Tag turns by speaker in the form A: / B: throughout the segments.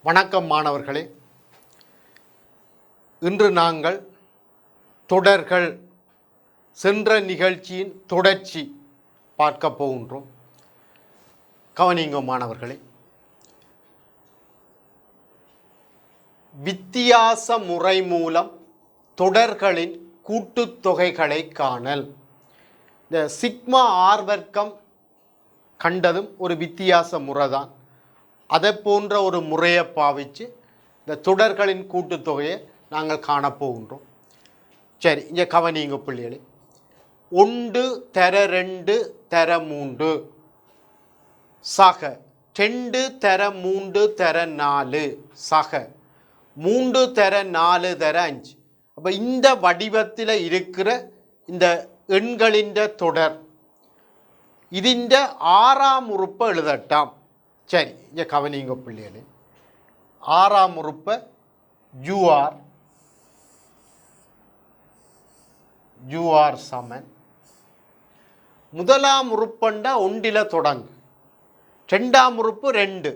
A: வணக்கம் மாணவர்களே. இன்று நாங்கள் தொடர்கள் சென்ற நிகழ்ச்சியின் தொடர்ச்சி பார்க்க போகின்றோம். கவனிங்க மாணவர்களே. வித்தியாச முறை மூலம் தொடர்களின் கூட்டுத்தொகைகளை காணல். இந்த சிக்மா ஆர் வர்க்கம் கண்டதும் ஒரு வித்தியாச முறை தான். அதை போன்ற ஒரு முறையை பாவித்து இந்த தொடர்களின் கூட்டுத்தொகையை நாங்கள் காணப்போகின்றோம். சரி, இங்கே கவனிங்க பிள்ளைகளே. 1 தர 2 தர 3 சக 2 தர 3 தர 4 சக 3 தர 4 தர 5. அப்போ இந்த வடிவத்தில் இருக்கிற இந்த எண்களின் தொடர் இதிண்ட 6ஆம் உறுப்பை எழுதட்டாம். சரி, இங்கே கவனிங்க பிள்ளைகளே. 6ஆம் உறுப்பை யூஆர் சமன் முதலாம் உறுப்பண்டா 1 தொடங்கு, 2ஆம் உறுப்பு 2,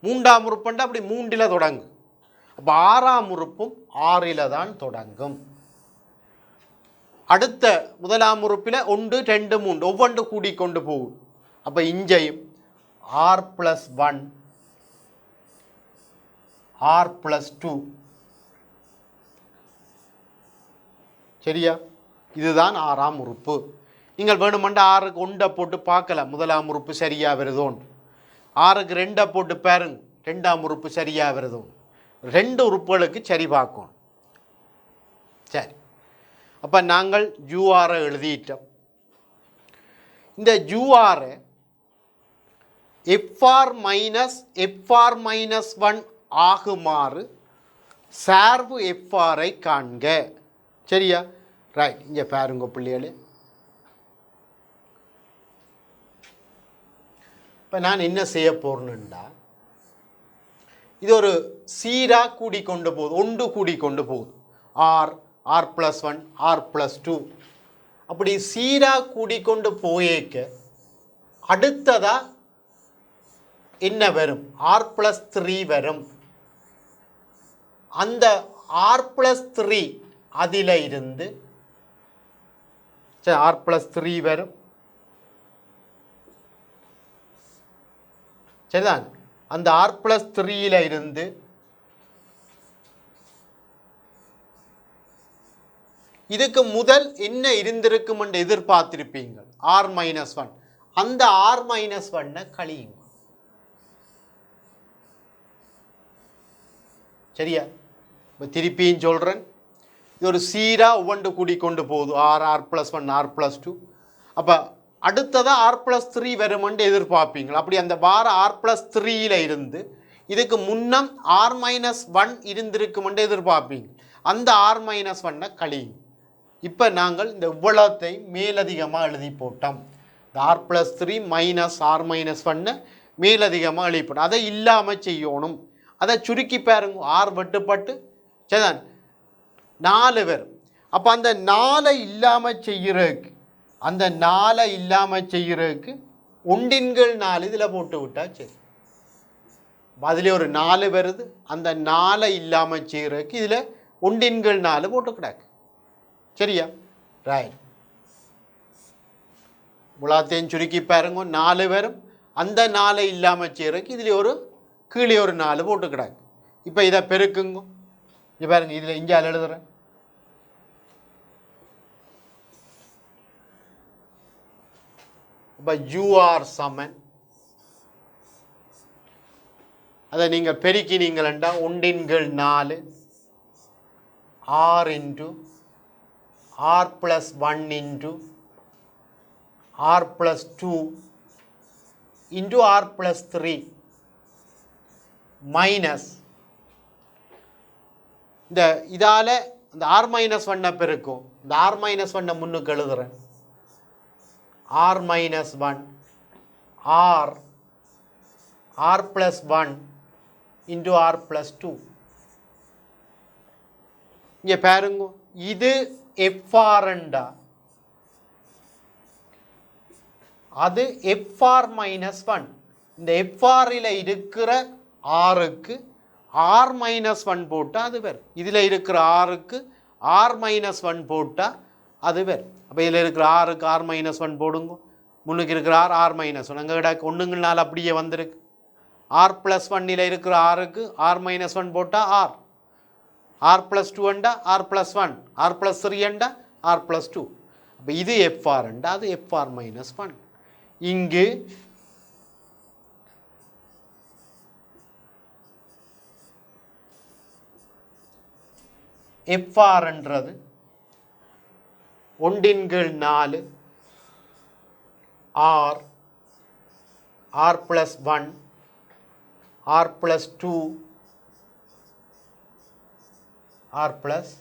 A: 3ஆம் உறுப்பண்டா அப்படி 3 தொடங்கு. அப்போ 6ஆம் உறுப்பும் 6 தான் தொடங்கும். அடுத்த முதலாம் உறுப்பில் 1 2 3 ஒவ்வொன்று கூடிக்கொண்டு போகும். அப்போ இஞ்சையும் r+1 r+2 சரியா? இதுதான் 6ஆம் உறுப்பு. நீங்கள் வேணுமெண்டா 6க்கு 1 போட்டு பார்க்கலாம், முதலாம் உறுப்பு சரியாக வருதோன்னு. 6க்கு 2 போட்டு பாருங்க, 2ஆம் உறுப்பு சரியாக வருதோன்னு. 2 உறுப்புகளுக்கு சரி பார்க்கணும். சரி, அப்போ நாங்கள் யூஆரை எழுதிட்டோம். இந்த யூஆரை fr−1 ஆகுமாறு சார்பு fr-ஐ காண்க. சரியா? ரைட், இங்கே பாருங்க பிள்ளைகளே. இப்போ நான் என்ன செய்ய போகிறேன்னுண்டா, இது ஒரு சீராக கூடிக்கொண்டு போகுது, 1 கூடிக்கொண்டு போகுது. r+1 r+2 அப்படி சீராக கூடிக்கொண்டு போயேக்க அடுத்ததா என்ன வரும்? r+3 வரும். அந்த r+3 அதில் இருந்து r+3 வரும். சரிதான்? அந்த r+3 இருந்து இதுக்கு முதல் என்ன இருந்திருக்கும் என்று எதிர்பார்த்திருப்பீங்கள், r−1. அந்த r−1 கழியுங்க. சரியா? இப்போ திருப்பியும் சொல்கிறேன், இது ஒரு சீராக ஒவ்வொன்று கூடிக்கொண்டு போகுது, r+1 r+2. அப்போ அடுத்ததாக r+3 வருமென்று எதிர்பார்ப்பீங்கள். அப்படி அந்த வார r+3 இருந்து இதுக்கு முன்னம் r−1 இருந்திருக்கும் என்று எதிர்பார்ப்பீங்க. அந்த r−1 கழியுங்க. இப்போ நாங்கள் இந்த இவ்வளத்தை மேலதிகமாக எழுதி போட்டோம். இந்த r+3 -r−1 மேலதிகமாக எழுதி போட்டோம். அதை இல்லாமல் செய்யணும். அதை சுருக்கி பாருங்க, r வெட்டுப்பட்டு சரிதான் 4 வரும். அப்போ அந்த 4 இல்லாமல் செய்கிறதுக்கு 1/4 இதில் போட்டு விட்டா சரி. அதில் ஒரு 4 வருது, அந்த 4 இல்லாமல் செய்கிறதுக்கு இதில் 1/4 போட்டு கிடாக்கு. சரியா? ரைட், முலாத்தையும் சுருக்கி பாருங்க, 4 வரும். அந்த 4 இல்லாமல் செய்கிறதுக்கு இதில் ஒரு கீழே ஒரு 4 போட்டு கிடாக்கு. இப்போ இதை பெருக்குங்க. இது பாருங்க, இதில் இஞ்சால் எழுதுறேன். இப்போ யூஆர் சமன், அதை நீங்கள் பெருக்கினீங்களா 1/4 r × r+1 × r+2 × r+3 minus இந்த இதால் இந்த r−1 பெருக்கும். இந்த r−1 முன்னுக்கு எழுதுறேன். r−1 r+1 × r+2. இங்கே பாருங்க, இது fr-ண்டா அது fr-1. இந்த fr-இல் இருக்கிற rக்கு ஆர் மைனஸ் ஒன் போட்டால் அது வேறு. இதில் இருக்கிற ஆருக்கு ஆர் மைனஸ் ஒன் போட்டால் அது வேறு. அப்போ இதில் இருக்கிற ஆருக்கு ஆர் மைனஸ் ஒன் போடுங்க, முன்னுக்கு இருக்கிற ஆர் ஆர் மைனஸ் ஒன், அங்கே கிட்ட ஒன்றுங்கள்னால அப்படியே வந்திருக்கு. ஆர் ப்ளஸ் ஒன்னில் இருக்கிற ஆருக்கு ஆர் மைனஸ் ஒன் போட்டால் ஆர், ஆர் ப்ளஸ் டூ அண்டா R plus one, R plus three அண்டா ஆர் ப்ளஸ் டூ. அப்போ இது எஃப்ஆர் அண்டா அது எஃப்ஆர் மைனஸ் ஒன். இங்கு எஃப்ஆர்ன்றது 1/4 R, R plus one, R plus two, R plus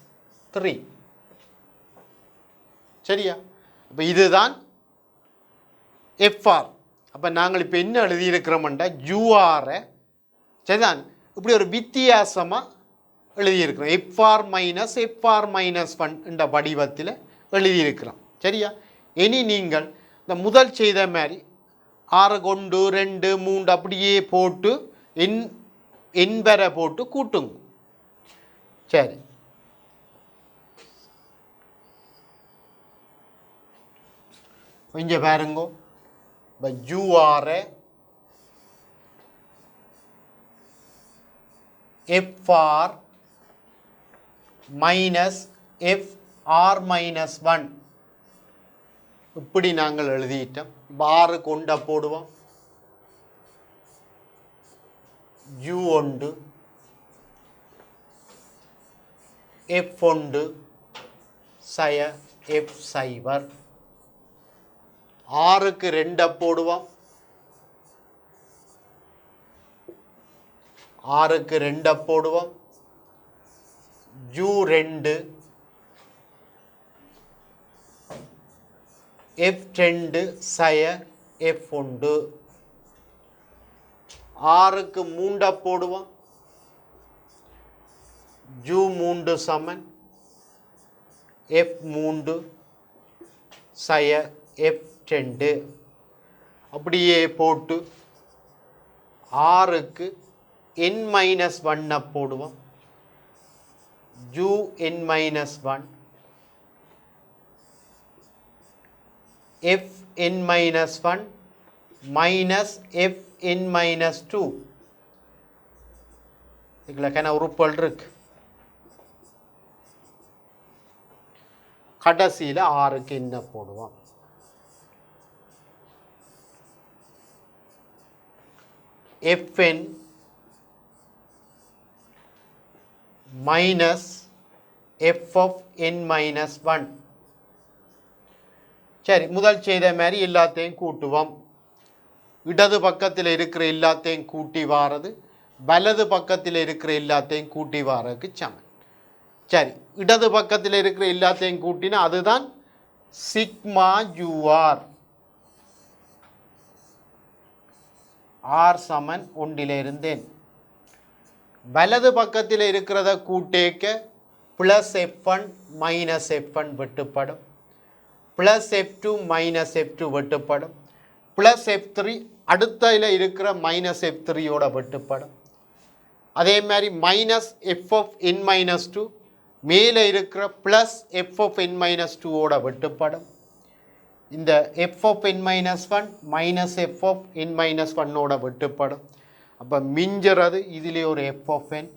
A: three. சரியா? அப்போ இதுதான் எஃப்ஆர். அப்போ நாங்கள் இப்போ என்ன எழுதியிருக்கிறோம்டா யூஆரை சரிதான் இப்படி ஒரு வித்தியாசமாக எழுதியிருக்கிறோம். எஃப்ஆர் மைனஸ் ஒன் என்ற வடிவத்தில் எழுதியிருக்கிறோம். சரியா? இனி நீங்கள் இந்த முதல் செய்த மாதிரி 6 கொண்டு 2 3 அப்படியே போட்டு எண் வரை போட்டு கூட்டுங்க. சரி, கொஞ்சம் பாருங்க. இப்போ யூஆரை F R minus F R minus one இப்படி நாங்கள் எழுதிட்டோம். இப்போ 6 கொண்ட போடுவோம். யூ ஒன்று, எஃப் ஒன்று, சய எஃப் சைபர். 6க்கு 2 போடுவோம். 6க்கு 2 போடுவோம். யூ 2, எஃப் 2 சய எஃப் 1. 6க்கு 3 போடுவோம். யூ 3 சமன் எஃப் 3 சய எஃப் 2. அப்படியே போட்டு 6க்கு என் மைனஸ் 1 போடுவோம். U N minus 1 F N minus 1 minus F N minus 2. இதுல உறுப்புகள் இருக்கு. கடைசியில் 6க்கு என்ன போடுவோம்? FN minus F of N minus 1. சரி, முதல் செய்த மாதிரி எல்லாத்தையும் கூட்டுவோம். இடது பக்கத்தில் இருக்கிற எல்லாத்தையும் கூட்டி வாரது வலது பக்கத்தில் இருக்கிற எல்லாத்தையும் கூட்டி வாரதுக்கு சமன். சரி, இடது பக்கத்தில் இருக்கிற எல்லாத்தையும் கூட்டினா அதுதான் சிக்மா யூஆர். ஆர் சமன் 1 இருந்தேன். வலது பக்கத்தில் இருக்கிறத கூட்டேக்க ப்ளஸ் எஃப்1 மைனஸ் எஃப்1 வெட்டுப்படும், ப்ளஸ் எஃப்2 மைனஸ் எஃப்2 வெட்டுப்படும், ப்ளஸ் எஃப்3 அடுத்ததில் இருக்கிற மைனஸ் எஃப்3யோட வெட்டுப்படும். அதே மாதிரி minus F of N minus 2 மேலே இருக்கிற plus F of N minus 2ஓட வெட்டுப்படும். இந்த F of N minus 1 minus F of N minus 1ஓட வெட்டுப்படும். அப்போ மிஞ்சுறது இதிலே ஒரு எஃப் ஆஃப் என்,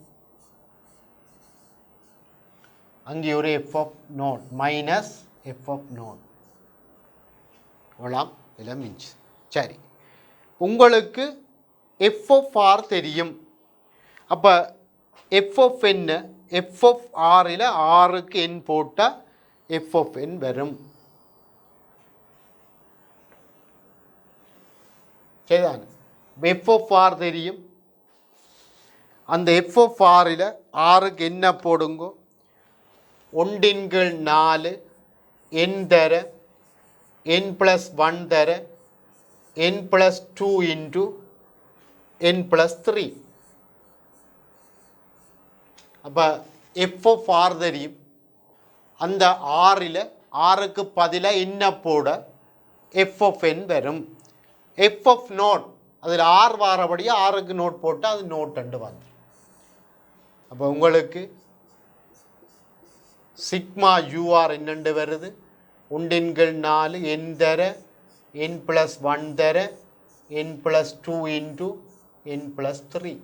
A: அங்கே ஒரு F of nought minus F of nought ஓலாம் இதில் மிஞ்சு. சரி, உங்களுக்கு எஃப் ஆஃப் ஆர் தெரியும். அப்போ எஃப் ஆஃப் என்ன, எஃப் ஆஃப் ஆரில் ஆருக்கு என் போட்டால் எஃப் ஆஃப் என் வரும். சரிதான? எஃப் ஆஃப் ஆர் தெரியும். அந்த எஃப் ஆஃப் ஆரில் ஆருக்கு என்ன போடுங்கோ? 1/4 என் தர என் ப்ளஸ் 1 தர n plus 2 into n plus 3. அப்போ எஃப் ஆஃப் ஆர் தெரியும். அந்த ஆறில் ஆருக்கு பதிலாக என்ன போட எஃப் ஆஃப் என் வரும். எஃப் ஆஃப் நோட் அதில் ஆர் வாரபடியாக ஆருக்கு நோட் போட்டால் அது நோட் ரெண்டு வந்துடும். அப்போ உங்களுக்கு சிக்மா யூஆர் என்னென்று வருது 1/4 n தர n+1 தர n+2 இன்டு n+3.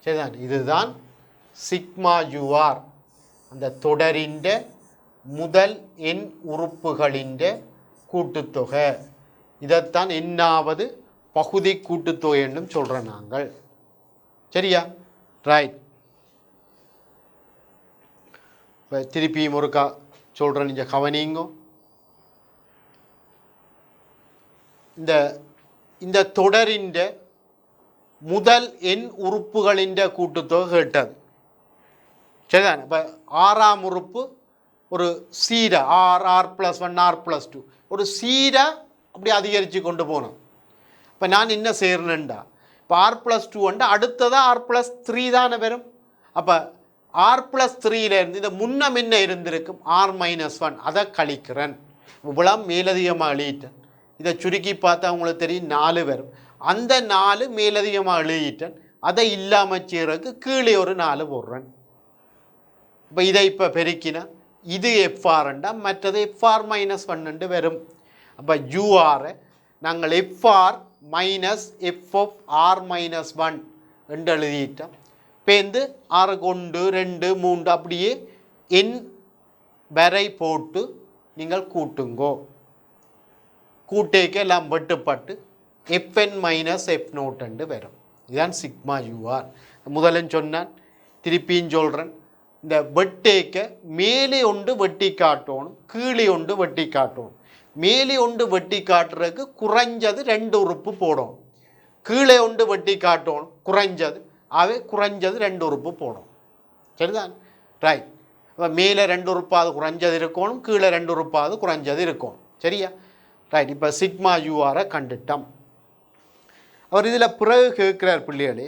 A: சரிதான், இதுதான் சிக்மா யூஆர், அந்த தொடரின் முதல் n உறுப்புகளின் கூட்டுத்தொகை. இதைத்தான் என்னாவது பகுதி கூட்டுத்தொகை என்றும் சொல்கிறோம் நாங்கள். சரியா, ரைட். இப்போ திருப்பியும் ஒருக்கா சொல்கிறேன், நீங்கள் கவனிங்கோ. இந்த தொடரின் முதல் n உறுப்புகளின் கூட்டுத்தொகை கேட்டது. சரிதான். இப்போ 6ஆம் உறுப்பு ஒரு சீரா r+1 r+2 ஒரு சீரா அப்படி அதிகரித்து கொண்டு போனோம். இப்போ நான் என்ன செய்கிறேன்டா, இப்போ r+2 அடுத்ததாக r+3 தானே வரும். அப்போ r+3லேருந்து இந்த முன்னம் என்ன இருந்திருக்கும் r-1 அதை கழிக்கிறேன். இவ்வளோ மேலதிகமாக எழுதிட்டேன். இதை சுருக்கி பார்த்தா உங்களுக்கு தெரியும் 4 வரும். அந்த 4 மேலதிகமாக எழுதிட்டேன். அதை இல்லாமல் செய்கிறதுக்கு கீழே ஒரு 4 போடுறேன். இப்போ இதை இப்போ பெருக்கினா இது எஃப்ஆர்ண்டா மற்றது FR-1 வரும். அப்போ யூஆரை நாங்கள் FR மைனஸ் F(r-1) என்று எழுதிட்டோம். பேருந்து 6 1 2 3 அப்படியே n வரை போட்டு நீங்கள் கூட்டுங்கோ. கூட்டேக்கு எல்லாம் வெட்டுப்பட்டு Fn மைனஸ் F0 வரும். இதுதான் சிக்மா யூஆர். முதலும் சொன்னான், திருப்பியும் சொல்கிறேன். இந்த வெட்டேக்க மேலே ஒன்று வெட்டி காட்டணும், கீழே ஒன்று வெட்டி காட்டணும். மேலே ஒன்று வெட்டி காட்டுறதுக்கு குறைஞ்சது 2 உறுப்பு போடணும். கீழே ஒன்று வெட்டி காட்டணும் குறைஞ்சது, குறைஞ்சது 2 உறுப்பு போடணும். சரிதான், ரைட். அப்போ மேலே 2 உறுப்பாவது குறைஞ்சது இருக்கணும், கீழே 2 உறுப்பாவது குறைஞ்சது இருக்கணும். சரியா, ரைட். இப்போ சிக்மா யூஆரை கண்டுட்டோம். அவர் இதில் பிறகு கேட்குறார் பிள்ளைகளே,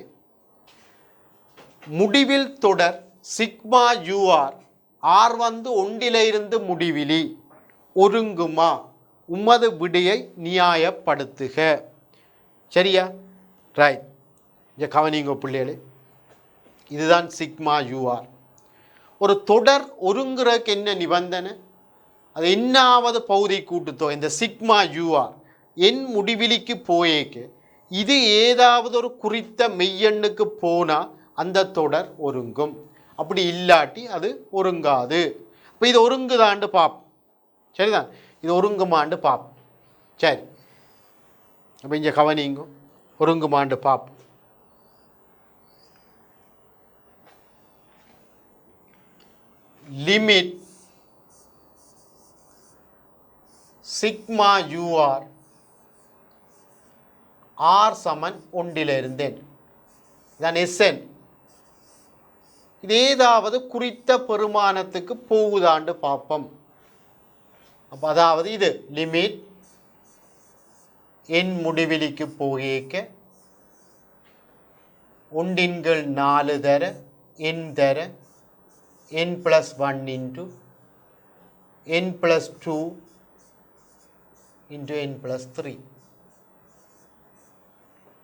A: முடிவில் தொடர் சிக்மா யூஆர் ஆர் ஒன்றிலிருந்து முடிவிலி ஒருங்குமா, உமது விடையை நியாயப்படுத்துக. சரியா, ரைட். இங்கே கவனிங்க பிள்ளைகளே, இதுதான் சிக்மா யூஆர். ஒரு தொடர் ஒருங்குறதுக்கு என்ன நிபந்தனை, அது என்னாவது பகுதி கூட்டுத்தொகை. இந்த சிக்மா யூஆர் என் முடிவிலிக்கு போயேக்கு இது ஏதாவது ஒரு குறித்த மெய்யெண்ணுக்கு போனால் அந்த தொடர் ஒருங்கும். அப்படி இல்லாட்டி அது ஒருங்காது. இப்போ இது ஒருங்குதாண்டு பார்ப்போம். சரிதான், இது ஒருங்குமாண்டு பார்ப்போம். சரி, அப்போ இங்கே கவனிங்க, ஒருங்குமாண்டு பார்ப்போம். லிமிட் சிக்மா யூஆர் ஆர் சமன் ஒன்றிலிருந்தேன். இதான் எஸ்என். இது ஏதாவது குறித்த பெருமானத்துக்கு போகுதாண்டு பார்ப்போம். அப்போ அதாவது இது லிமிட் என் முடிவிலிக்கு போகேக்க 1/4 தர n தர n+1 into n+2 into n+3.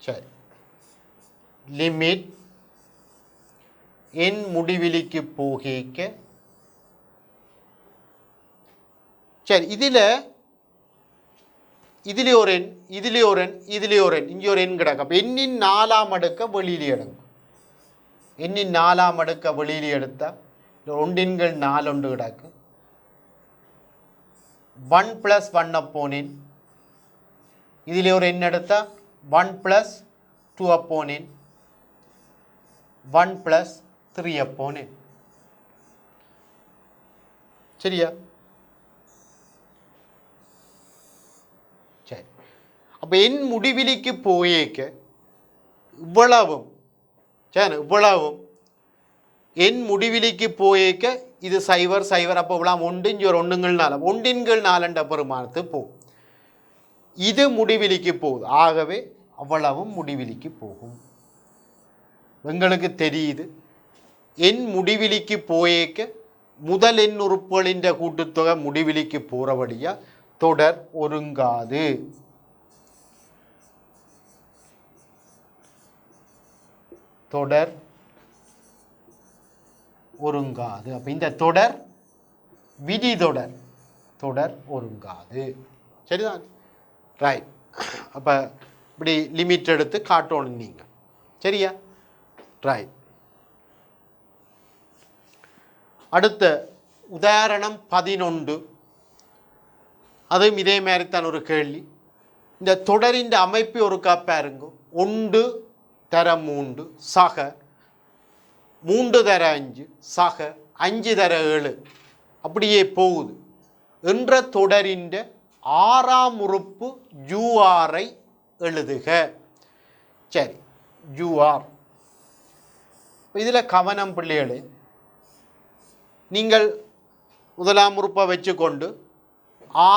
A: சரி, லிமிட் என் முடிவிலிக்கு போகேக்க. சரி, இதில் ஒரு எண், இதில் ஒரு எண், இதில் ஒரு எண், இங்கே ஒரு எண் கிடக்கு. அப்போ எண்ணின் 4ஆம் அடுக்க வெளியில் எடுங்க. எண்ணின் 4ஆம் அடுக்க வெளியில் எடுத்தால் 1/4 ஒன்று கிடக்கு. 1+1 அப்போனின் இதில் ஒரு எண் எடுத்தால் 1+2 அப்போனின் 1+3 அப்போனின். சரியா, சரி. அப்போ என் முடிவிலிக்கு போயேக்க இவ்வளவும், சரி, இவ்வளவும் என் முடிவிலிக்கு போயேக்க இது 0 0. அப்போ இவ்வளோ 1 இங்கே ஒரு 1/4 1/4 பெருமானத்து போகும். இது முடிவிலிக்கு போகுது, ஆகவே அவ்வளவும் முடிவிலிக்கு போகும். எங்களுக்கு தெரியுது என் முடிவிலிக்கு போயேக்க முதல் எண் உறுப்புகளின் கூட்டுத்தொகை முடிவிலிக்கு போகிறபடியா தொடர் ஒருங்காது. தொடர் ஒருங்காது. அப்போ இந்த தொடர் விதி தொடர், தொடர் ஒருங்காது. சரிதான், ரைட். அப்போ இப்படி லிமிட் எடுத்து காட்டணும் நீங்கள். சரியா, ரைட். அடுத்த உதாரணம் 11. அதுவும் இதே மாதிரி தான் ஒரு கேள்வி. இந்த தொடரின் அமைப்பு ஒரு பாருங்க. 1 தர 3 சக 3 தர 5 சக 5 தர 7 அப்படியே போகுது என்ற தொடரின் 6ஆம் உறுப்பு URஐ எழுதுக. சரி, UR. இதில் கவனம் பிள்ளைகளே, நீங்கள் முதலாம் உறுப்பை வச்சுக்கொண்டு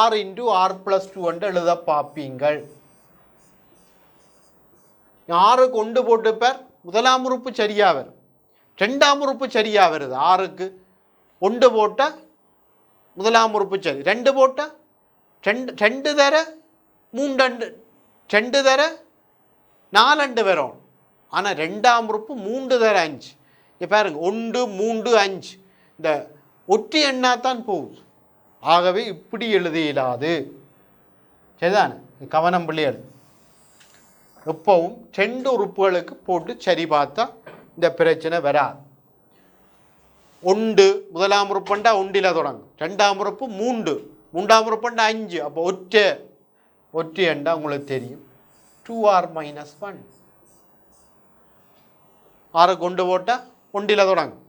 A: R × R+2 என்று எழுத பார்ப்பீங்கள். 6 கொண்டு போட்டு பேர் முதலாம் உறுப்பு சரியாக வரும், 2ஆம் உறுப்பு சரியாக வருது. 6க்கு 1 போட்டால் முதலாம் உறுப்பு சரி, 2 போட்டால் 2 தர 3 2 தர 4 வரும். ஆனால் 2ஆம் உறுப்பு 3 தர 5. இப்போ பாருங்க, 1 3 5 இந்த ஒற்றை எண்ணாத்தான் போகுது. ஆகவே இப்படி எழுத இயலாது. சரிதானே, கவனம் பிள்ளைகள். எப்பவும் 2 உறுப்புகளுக்கு போட்டு சரி பார்த்தா இந்த பிரச்சனை வராது. 1 முதலாம் உறுப்புண்டா 1ல் தொடங்கும், 2ஆம் உறுப்பு 3, 3ஆம் உறுப்புண்டா 5. அப்போ ஒற்றை எண்டா உங்களுக்கு தெரியும் 2R - 1. 6 கொண்டு போட்டால் 1ல் தொடங்கும்.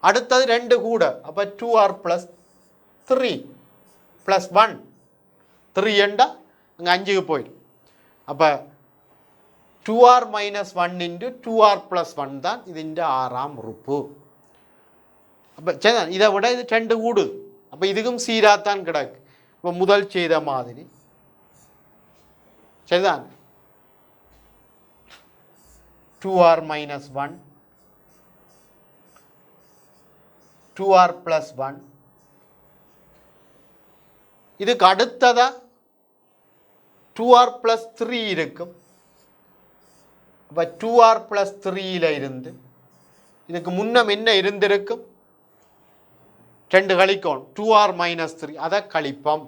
A: அடுத்தது 2 கூட, அப்போ 2R + 3 + 1. 3 எண்டா அங்கே 5க்கு போயிடும். அப்போ 2R - 1 × 2R + 1 தான் ഇതിൻ്റെ 6ஆம் உறுப்பு. அப்போ சரிதான், இதை விட இது 2 கூடு. அப்போ இதுக்கும் சீராத்தான் கிடக்கு. இப்போ முதல் செய்த மாதிரி சரிதான், 2R - 1 2R + 1. இதுக்கு அடுத்ததா 2R + 3 இருக்கும். அப்போ 2R + 3ல் இருந்து இதுக்கு முன்னம் என்ன இருந்திருக்கும், 2 கழிக்கணும், 2R - 3, அதை கழிப்போம்.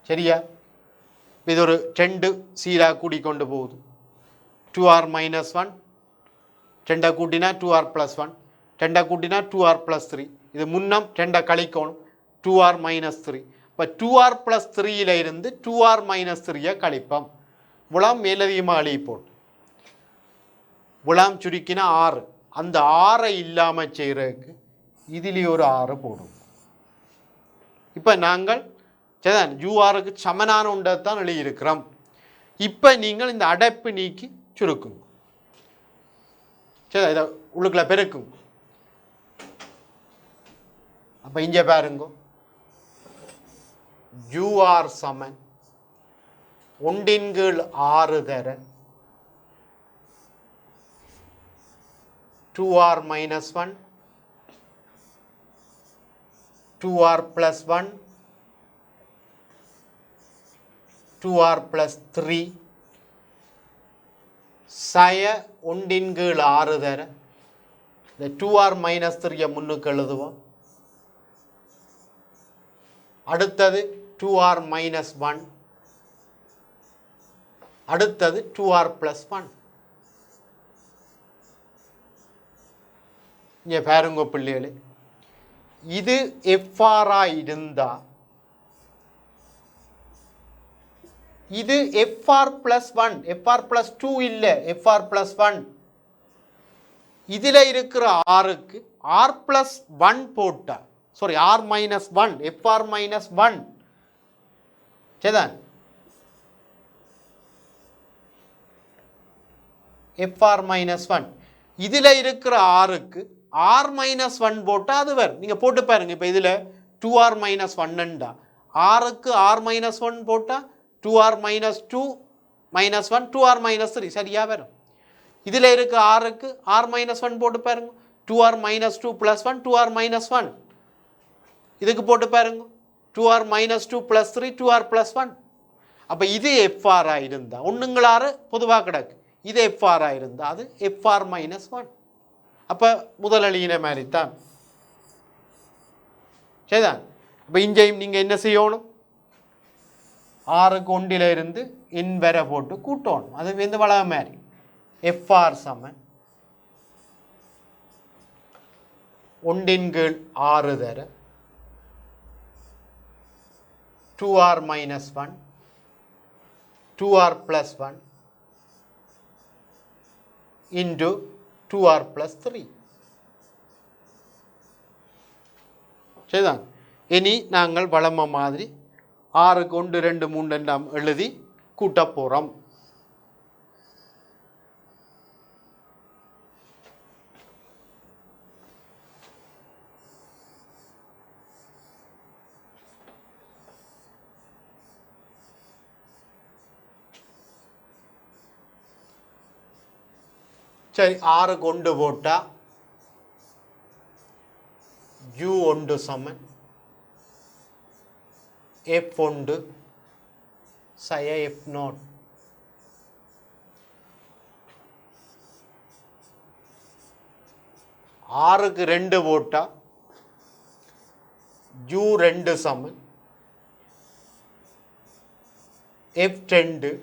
A: சரியா, இது ஒரு 2 சீராக கூடிக்கொண்டு போகுது. 2R - 1 2 கூட்டினா 2R + 1, 2 கூட்டினா 2R + 3. இது முன்னம் 2 கழிக்கணும், 2R - 3. இப்போ 2R + 3ல் இருந்து 2R - 3ஐ கழிப்போம். விளாம் மேலதிகமாக அழி போட்டு விளாம் சுருக்கினா 6. அந்த 6ஐ இல்லாமல் செய்கிறதுக்கு இதிலே ஒரு 6 போடும். இப்போ நாங்கள் சரிதான் URக்கு சமனான ஒன்றை தான் எழுதியிருக்கிறோம். இப்போ நீங்கள் இந்த அடைப்பு நீக்கி சுருக்குங்க. சரி, இதை உள்ளுக்குள்ள பெருக்குங்க. அப்போ இங்கே பாருங்க, UR = 1/6 தர 2R - 1 2R + 1 2R + 3 சய 1/6 தர இந்த 2R - 3ஐ முன்னுக்கு எழுதுவோம். அடுத்தது 2R - 1, அடுத்தது 2R + 1. இங்கே பாருங்க பிள்ளைகளே, இது FR இருந்தால் இது FR + 1, FR + 2 இல்லை, FR + 1. இதில் இருக்கிற Rக்கு R + 1 போட்டா, சாரி R - 1, FR - 1. சரிதான், FR - 1. இதில் இருக்கிற Rக்கு R - 1 போட்டால் அது வரும். நீங்கள் போட்டு பாருங்க. இப்போ இதில் 2R - 1ண்டா Rக்கு R - 1 போட்டால் 2R - 2 - 1 2R - 3 சரியாக வரும். இதில் இருக்க Rக்கு R - 1 போட்டு பாருங்க. 2R - 2 + 1 2R - 1. இதுக்கு போட்டு பாருங்க. 2R - 2 + 3 2R + 1. அப்போ இது எஃப்ஆராக இருந்தால் ஒன்றுங்களாறு பொதுவாக கிடக்கு, இது எஃப்ஆராக இருந்தால் அது எஃப்ஆர் மைனஸ் 1. அப்போ முதல் அழியின மாதிரி தான். சரிதான். இப்போ இங்கேயும் நீங்கள் என்ன செய்யணும், 6க்கு 1 இருந்து என் வரை போட்டு கூட்டணும். அது வந்து வளக மாதிரி எஃப்ஆர் சமன் 1/6 தர 2r minus 1 2r plus 1 into 2r plus 3. சரிதான். இனி நாங்கள் வளம மாதிரி 6க்கு 1 2 3 எல்லாம் எழுதி கூட்ட போகிறோம். சரி, 6 கொண்டு போட்டால் u1 சமன் f1 சய f0. ஆறுக்கு 2 போட்டால் u2 சமன் f2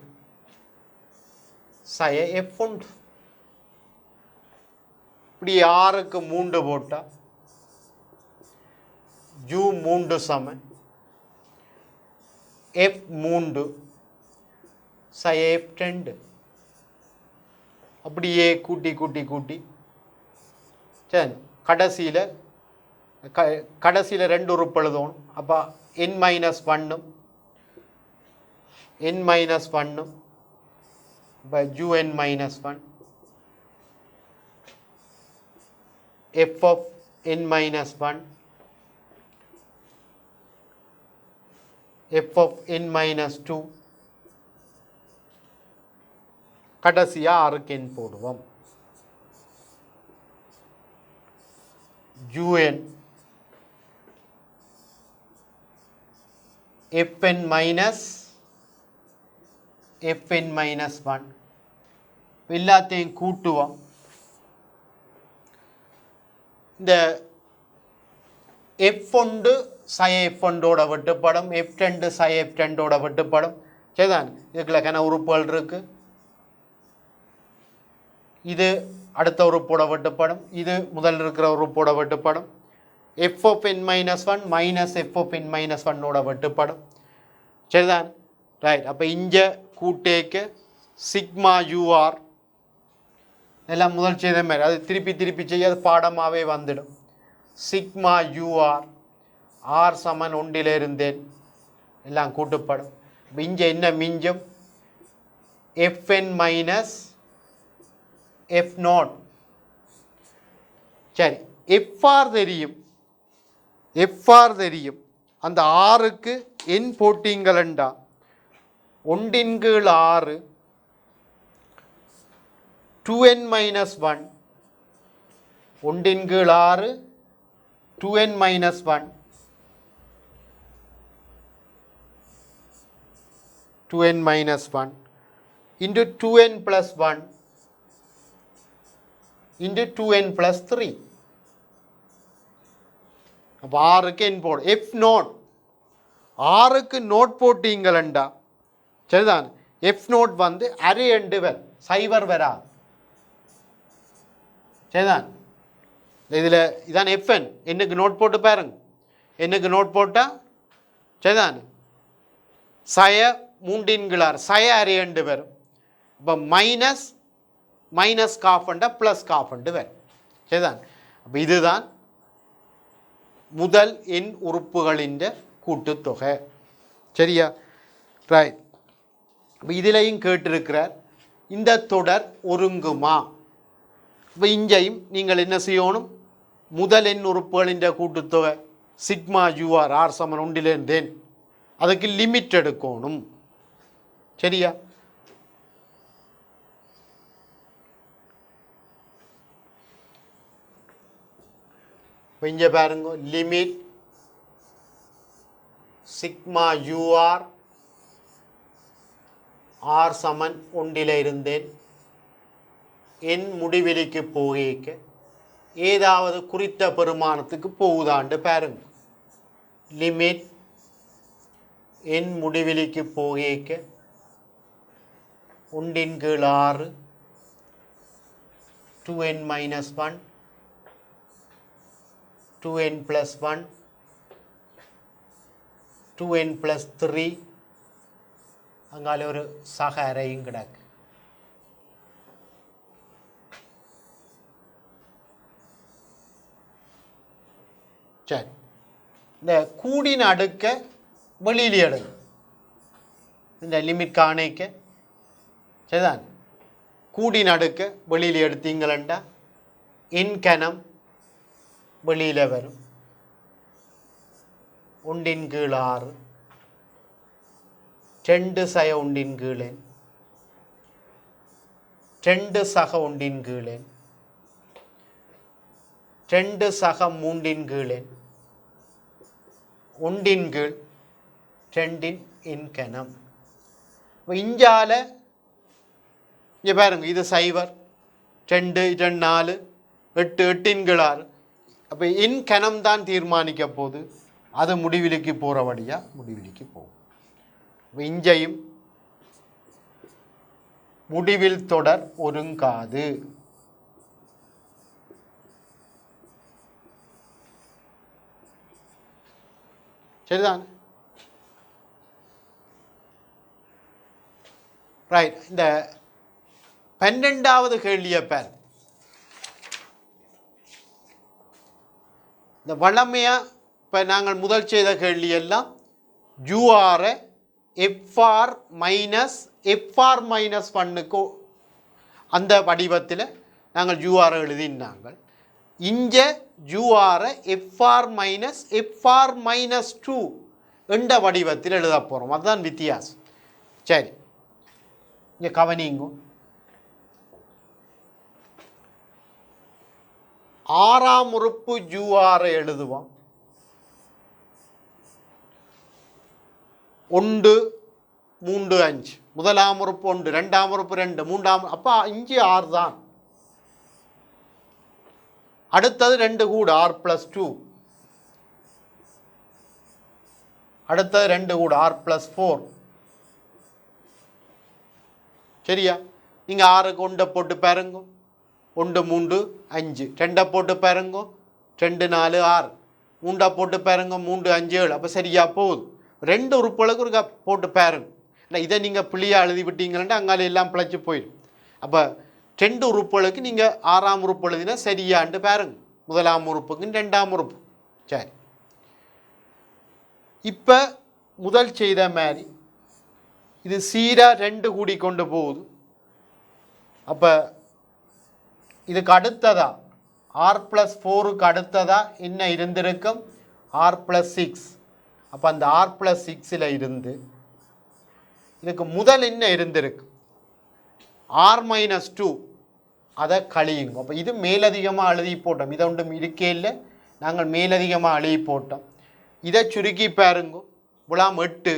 A: சய f1. இப்படி 6க்கு 3 போட்டால் u3 சமன் f3 சய f2. அப்படியே கூட்டி கூட்டி கூட்டி சரி கடைசியில் 2 உறுப்பு எழுதணும். அப்போ n-1 n-1 இப்போ un-1 f of n-1 f of n-2 கடைசியாக 6க்கு n போடுவோம். un fn minus fn minus 1 எல்லாத்தையும் கூட்டுவோம். இந்த f1 சய f1ஓட வெட்டுப்படும், f2 சய f2ஓட வெட்டுப்படும். சரிதான். இதுக்குள்ள உறுப்புகள் இருக்கு. இது அடுத்த உறுப்போட வெட்டுப்படும், இது முதல் இருக்கிற உறுப்போட வெட்டுப்படும். f of n-1 minus f of n-1ஓட வெட்டுப்படும். சரிதான். ரைட். அப்போ இங்கே கூட்டேக்கு சிக்மா யூஆர் எல்லாம் முதல் செய்த மாதிரி அது திருப்பி திருப்பி செய்ய அது பாடமாகவே வந்துடும். சிக்மா யூஆர் ஆர் சமன் 1 இருந்தேன் எல்லாம் கூட்டுப்படும். இப்போ இங்கே என்ன மிஞ்சும், எஃப்என் மைனஸ் f0. சரி, எஃப்ஆர் தெரியும், எஃப்ஆர் தெரியும். அந்த 6க்கு n போட்டிங்களண்டா 1/6 2n-1 1/6 2n-1 2n-1 into 2n plus 1 into 2n plus 3. அப்போ 6க்கு n போடு. f0 6க்கு நோட் போட்டிங்களண்டா சரிதான். f0 வந்து அரை எண்டு வேர் சைவர் வரா. சரிதான். இதில் இதான் fn. என்னக்கு நோட் போட்டு பாருங்க. என்னக்கு நோட் போட்டால் சரிதான் சய 3/6 சய அரை எண்டு வரும். இப்போ மைனஸ் காஃபண்டா ப்ளஸ் காஃபண்டு வரும். சரிதான். அப்போ இதுதான் முதல் எண் உறுப்புகளின் கூட்டுத்தொகை. சரியா? ரைட். இப்போ இதிலையும் கேட்டிருக்கிறார் இந்த தொடர் ஒருங்குமா. இப்போ இங்கேயும் நீங்கள் என்ன செய்யணும், முதல் எண் உறுப்புகளின் கூட்டுத்தொகை சிக்மா யூஆர் ஆர் சமன் 1 இருந்தேன் அதுக்கு லிமிட் எடுக்கணும். சரியா? இப்போ இங்கே பாருங்க, லிமிட் சிக்மா யூஆர் ஆர் சமன் ஒன்றில் இருந்தேன் என் முடிவெளிக்கு போகேக்க ஏதாவது குறித்த பெருமானத்துக்கு போகுதாண்டு பாருங்க. லிமிட் என் முடிவெளிக்கு போகேக்க ஒன்றின் கீழ் 6 2n - 1 2n + 1 2n + 3 அங்கால ஒரு சக அறையும் கிடக்கு. சரி, இந்த கூடின அடுக்க வெளியிலே எடுங்க. இந்த லிமிட் காணிக்க சரிதான். கூடின அடுக்க வெளியில் எடுத்தீங்களா என் கணம் வெளியில் வரும். ஒன்றின் கீழ் 6 2 சக ஒன்றின் கீழ் 2 சக ஒன்றின் கீழ் 2 சக மூன்றின் கீழ் ஒன்றின் கீழ் 2 என் கணம். இஞ்சால இங்கே பாருங்க, இது 0 2 2 4 8 8 கீழ் 6. அப்போ என் கணம் தான் தீர்மானிக்க போகுது. அது முடிவிலிக்கு போகிறபடியா முடிவிலிக்கு போகும். இஞ்சையும் முடிவில் தொடர் ஒருங்காது. சரிதான். ரைட். இந்த 12வது கேள்வியை பார். இந்த வளமையாக இப்போ நாங்கள் முதல் செய்த கேள்வியெல்லாம் யூஆரை எஃப்ஆர் -1க்கு அந்த வடிவத்தில் நாங்கள் யூஆரை எழுதினாங்கள். இங்கே யூஆரை FR-2 என்ற வடிவத்தில் எழுத போகிறோம். அதுதான் வித்தியாசம். சரி, இங்கே கவனிங்க. 6ஆம் உறுப்பு யூஆரை எழுதுவோம். 1 3 5. முதலாம் உறுப்பு 1, 2ஆம் உறுப்பு 2, 3ஆம் அப்போ இங்கே 6 தான். அடுத்தது 2 கூட R+2. அடுத்தது 2 கூட R+4. சரியா? நீங்கள் 6க்கு 1 போட்டு பாருங்க. 1 3 5. 2 போட்டு பாருங்க. 2 4 6. 3 போட்டு பாருங்க. 3 5 7. அப்போ சரியா போகுது. 2 உறுப்புகளுக்கு ஒரு போட்டு பாருங்க. இல்லை, இதை நீங்கள் பிள்ளையாக எழுதி விட்டீங்கன்னா அங்கால எல்லாம் பிழைச்சி போயிடும். அப்போ 2 உறுப்புகளுக்கு நீங்கள் 6ஆம் உறுப்பு எழுதினா சரியாண்டு பாருங்க. முதலாம் உறுப்புக்கு 2ஆம் உறுப்பு. சரி, இப்போ முதல் செய்த மாதிரி இது சீராக 2 கூடி கொண்டு போகுது. அப்போ இதுக்கு அடுத்ததா R+4க்கு அடுத்ததா என்ன இருந்திருக்கும்? R+6. அப்போ அந்த R+6ல் இருந்து இதுக்கு முதல் என்ன இருந்திருக்கு? R-2. அதை கழியுங்க. அப்போ இது மேலதிகமாக எழுதி போட்டோம். இதை ஒன்றும் இருக்கே இல்லை, நாங்கள் மேலதிகமாக எழுதி போட்டோம். இதை சுருக்கி பாருங்க. புலாம் 8.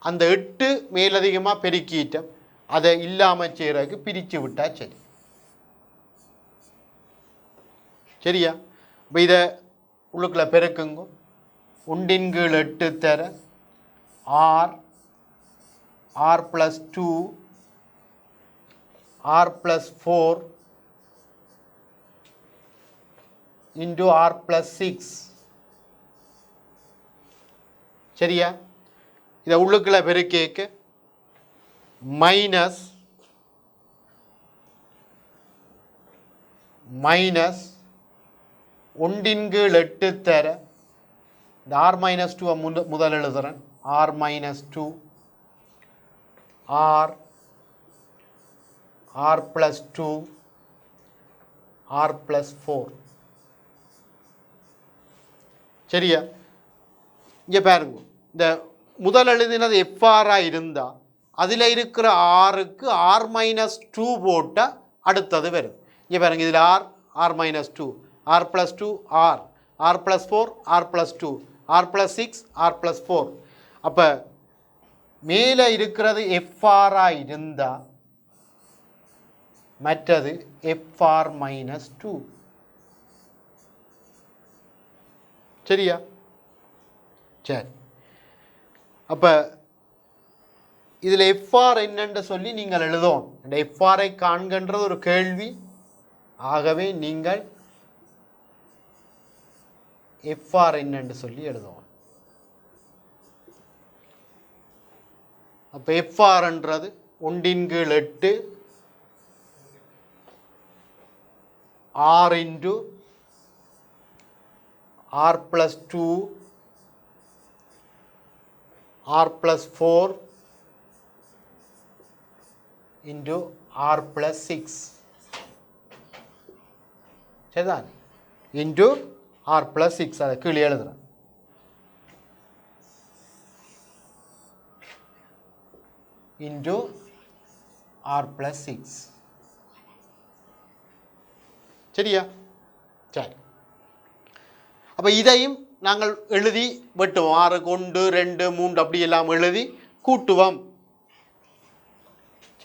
A: அந்த 8 மேலதிகமாக பெருக்கிட்டோம். அதை இல்லாமல் செய்கிறதுக்கு பிரித்து விட்டா சரி. சரியா? இப்போ இதை உள்ளுக்குள்ள பெருக்குங்க. 1 கீழ் 8 தர R+2 R+4 into R+6. சரியா? இதை உள்ளுக்குள்ள பெருக்கேக்க மைனஸ் 1 கீழ் 8 தர இந்த R-2 முதல் எழுதுறேன். R-2 R+2 R+4. சரியா? இங்கே பாருங்க, இந்த முதல் எழுதினது எஃப்ஆராக இருந்தால் அதில் இருக்கிற ஆறுக்கு R-2 போட்டால் அடுத்தது வருது. இங்கே பாருங்க, இதில் R-2 R+2 R+4 R+2 R+6 R+4. அப்போ மேலே இருக்கிறது எஃப்ஆரா இருந்தா மற்றது எஃப்ஆர் -2. சரியா? சரி, அப்போ இதில் எஃப்ஆர் என்னென்று சொல்லி நீங்கள் எழுதணும். இந்த எஃப்ஆரை காண்கின்றது ஒரு கேள்வி. ஆகவே நீங்கள் எஃப்ஆர் என்னென்று சொல்லி எழுதணும். அப்போ எஃப்ஆர்ன்றது 1/8 R into R plus 2 R plus 4 into R plus 6 சரிதான் into R plus 6 அதை கீழே எழுதுறேன். into R plus 6 சரியா? சரி, அப்போ இதையும் நாங்கள் எழுதி வெட்டுவோம். 6 1 2 3 அப்படி எல்லாம் எழுதி கூட்டுவோம்.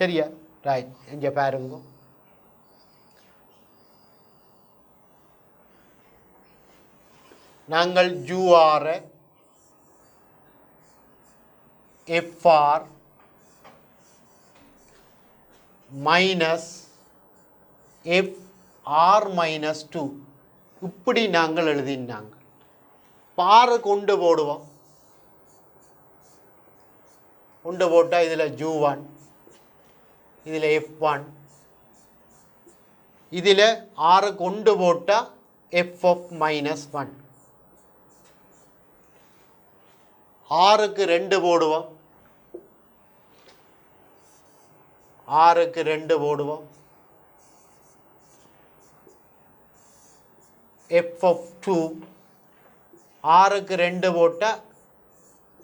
A: சரியா? ரைட், இங்கே பாருங்க. நாங்கள் UR FR மைனஸ் FR -2 இப்படி நாங்கள் எழுதினாங்க. பாரு கொண்டு போடுவோம். கொண்டு போட்டால் இதில் U1 இதில் F1 இதில் 6 கொண்டு போட்டால் FF -1 6க்கு 2 போடுவோம். 6க்கு 2 போடுவோம். FF2 6க்கு 2 போட்டால்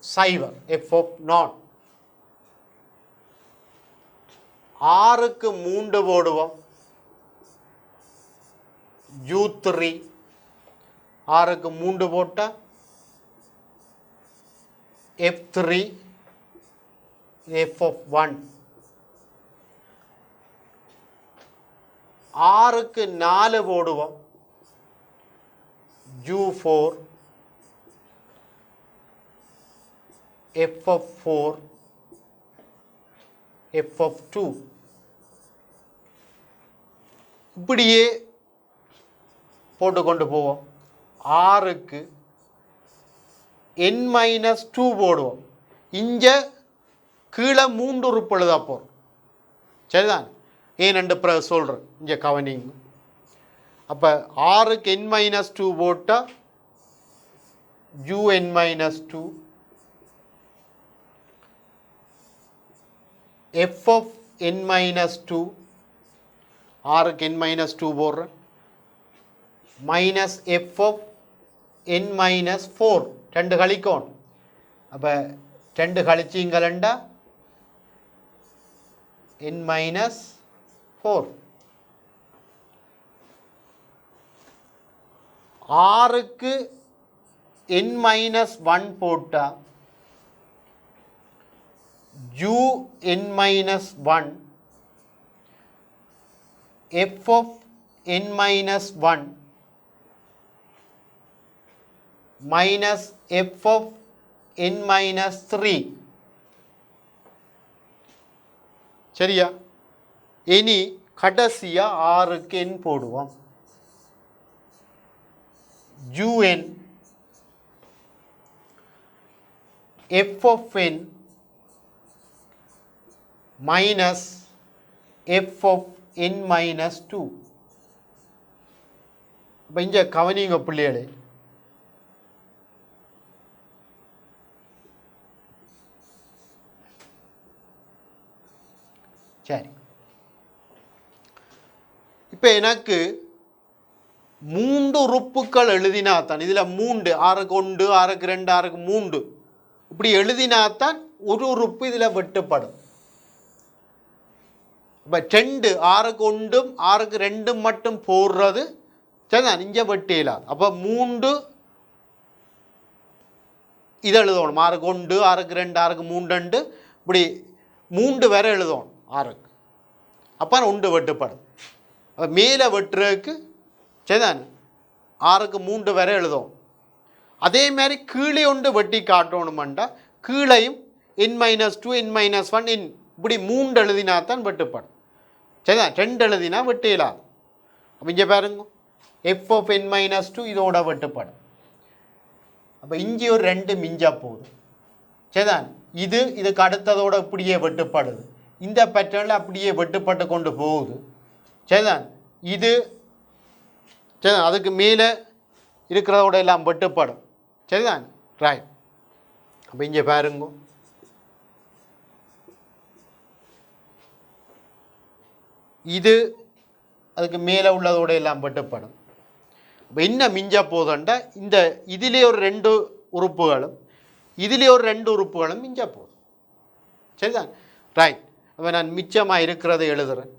A: 0 FF0 6க்கு 3 போடுவோம். U3 6க்கு 3 போட்டால் F3 FF1 6க்கு 4 போடுவோம். U4 FF4 FF2 இப்படியே போட்டுக்கொண்டு போவோம். 6க்கு n-2 போடுவோம். இங்கே கீழே 3 உறுப்பு எழுதா போகிறோம். சரிதான், ஏனென்று பிறகு சொல்கிறேன். இங்கே கவனிங்க. அப்போ 6க்கு n-2 போட்டால் UN-2 FF(n-2) 6க்கு n-2 போடுறேன் மைனஸ் FF(n-4) 2 கழிக்கணும். அப்போ 2 கழிச்சிங்களா n-4 6க்கு n-1 போட்டால் UN-1 FF(n-1) minus FF(n-3) சரியா? இனி கடைசியா 6க்கு n போடுவோம். UN FF(n) minus FF(n-2) அப்போ இங்கே கவனிங்க பிள்ளைகளே. சரி, இப்போ எனக்கு 3 உறுப்புகள் எழுதினாத்தான் இதில் 3 6க்கு 1 6க்கு 2 6க்கு 3 இப்படி எழுதினாத்தான் ஒரு உறுப்பு இதில் வெட்டுப்படும். இப்போ 2 6க்கு 1 6க்கு 2 மட்டும் போடுறது சரிதான், இங்கே வெட்டியலாது. அப்போ 3 இதை எழுதணும். 6க்கு 1 6க்கு 2 6க்கு 3 இப்படி 3 வரை எழுதுவோம் ஆறுக்கு. அப்போ 1 வெட்டுப்படும். அப்போ மேலே வெட்டுறதுக்கு சரிதான் ஆறுக்கு 3 வரை எழுதுவோம். அதே மாதிரி கீழே ஒன்று வெட்டி காட்டணுமெண்டா கீழையும் n-2 n-1 இப்படி 3 எழுதினா தான் வெட்டுப்படும். சரிதான் 2 எழுதினா வெட்டு இயலாது. அப்போ இங்கே பாருங்க f(n-2) இதோட வெட்டுப்படும். அப்போ இங்கே ஒரு 2 மிஞ்சா போகுது. சரிதான் இதுக்கு அடுத்ததோட இப்படியே வெட்டுப்படுது. இந்த பேட்டர்னில் அப்படியே வெட்டுப்பட்டு கொண்டு போகுது. சரிதான் சரிதான் அதுக்கு மேலே இருக்கிறதோட எல்லாம் வெட்டுப்படும். சரிதான் ரைட். அப்போ இங்கே பாருங்க அதுக்கு மேலே உள்ளதோட எல்லாம் வெட்டுப்படும். இப்போ என்ன மிஞ்ச போதுண்டா இதிலே ஒரு 2 உறுப்புகளும் இதிலே ஒரு 2 உறுப்புகளும் மிஞ்ச போதும். சரிதான் ரைட். அப்போ நான் மிச்சமாக இருக்கிறத எழுதுகிறேன்.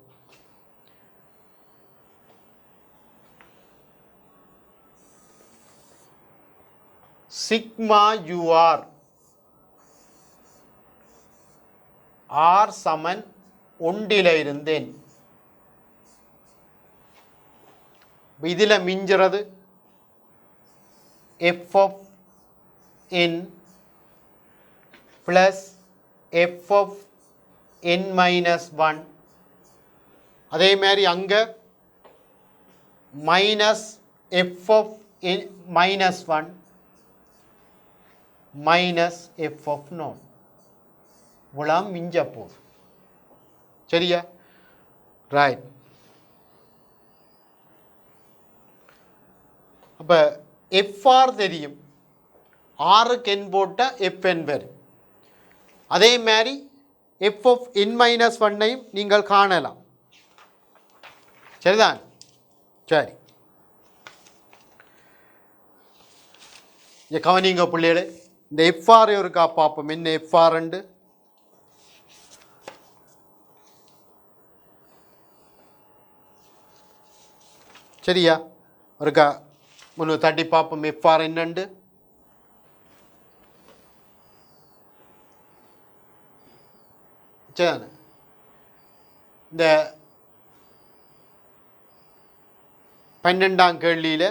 A: சிக்மா ur r சமன் 1 இருந்தேன். இதில் மிஞ்சுறது f of n plus f of n-1. அதே மாதிரி அங்கே minus f of n-1 minus f of 0 இவ்வளவு மிஞ்ச போகுது. சரியா ரைட். அப்போ fr தெரியும், ஆறுக்கு n போட்டால் fn வரும். அதே மாதிரி f of n-1ஐயும் நீங்கள் காணலாம். சரிதான் சரி கவனிங்க பிள்ளைகளே. இந்த fr இருக்கா பார்ப்போம். என்ன fr உண்டு? சரியா இருக்கா முன்னு தட்டி பார்ப்போம். fr என்னண்டு? சரி இந்த 12ஆம் கேள்வியில்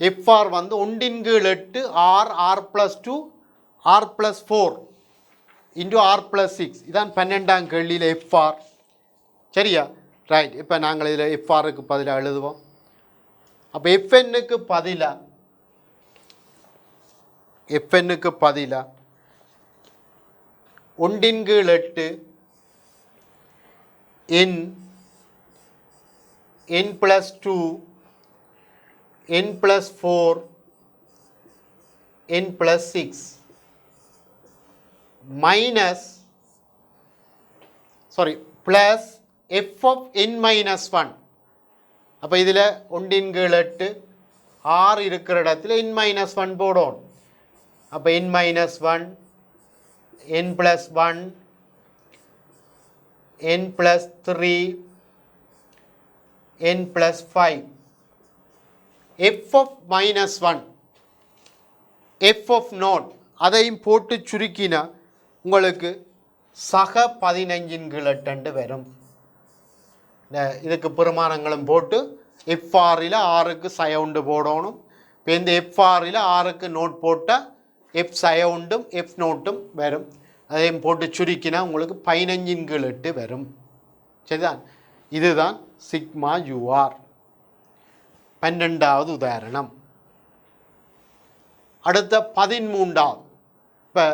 A: fr வந்து 1/8 r+2 r+4 இன்டு r+6 இதான் 12ஆம் கேள்வியில் fr. சரியா ரைட். இப்போ நாங்கள் இதில் fr-க்கு பதிலாக எழுதுவோம். அப்போ fn-க்கு பதிலாக n n+2 n+4 n+6 minus plus f of n-1. அப்போ இதில் 1/8 r இருக்கிற இடத்துல n-1 போடும். அப்போ n-1 n+1 n+3 n+5 f of -1 f of 0 அதையும் போட்டு சுருக்கினா உங்களுக்கு சக 15/8 வரும். இதுக்கு பெருமானங்களும் போட்டு fr-ல் ஆறுக்கு சயவுண்டு போடணும். இப்போ இந்த fr-ல் ஆறுக்கு நோட் போட்டால் f சயவுண்டும் f நோட்டும் வரும். அதையும் போட்டு சுருக்கினா உங்களுக்கு 15/8 வரும். சரிதான் இதுதான் சிக்மா ur. 12வது உதாரணம். அடுத்த 13வது. இப்போ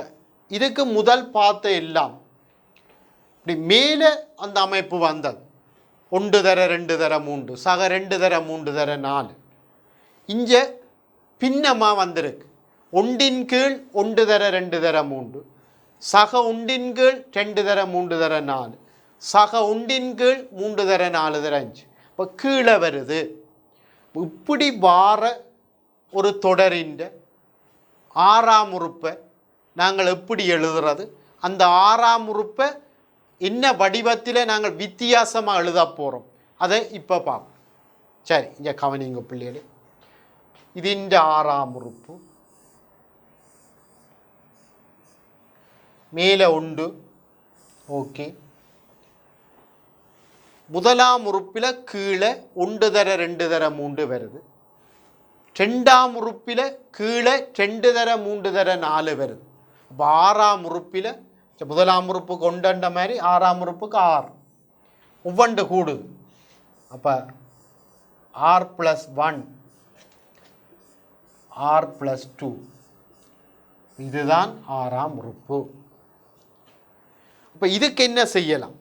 A: இதுக்கு முதல் பார்த்த எல்லாம் இப்படி மேலே அந்த அமைப்பு வந்தது. 1 தர 2 தர 3 சக 2 தர 3 தர 4. இங்கே பின்னமாக வந்திருக்கு. 1 கீழ் 1 தர 2 தர 3 சக 1 கீழ் 2 தர 3 தர 4 சக 1 கீழ் 3 தர 4 தர 5. இப்போ கீழே வருது. இப்படி வார ஒரு தொடரின் 6ஆம் உறுப்பை நாங்கள் எப்படி எழுதுறது? அந்த 6ஆம் உறுப்பை என்ன வடிவத்தில் நாங்கள் வித்தியாசமாக எழுத போகிறோம் அதை இப்போ பார்ப்போம். சரி இங்கே கவனிங்க பிள்ளைகளே. இது இந்த 6ஆம் உறுப்பு. மேலே உண்டு. ஓகே, முதலாம் உறுப்பில் கீழே 1 தர 2 தர 3 வருது. ரெண்டாம் உறுப்பில் கீழே 2 தர 3 தர 4 வருது. அப்போ ஆறாம் உறுப்பில் முதலாம் உறுப்புக்கு கொண்ட மாதிரி ஆறாம் உறுப்புக்கு 6 ஒவ்வொன்று கூடுது. அப்போ r+1 r+2 இதுதான் ஆறாம் உறுப்பு. இப்போ இதுக்கு என்ன செய்யலாம்?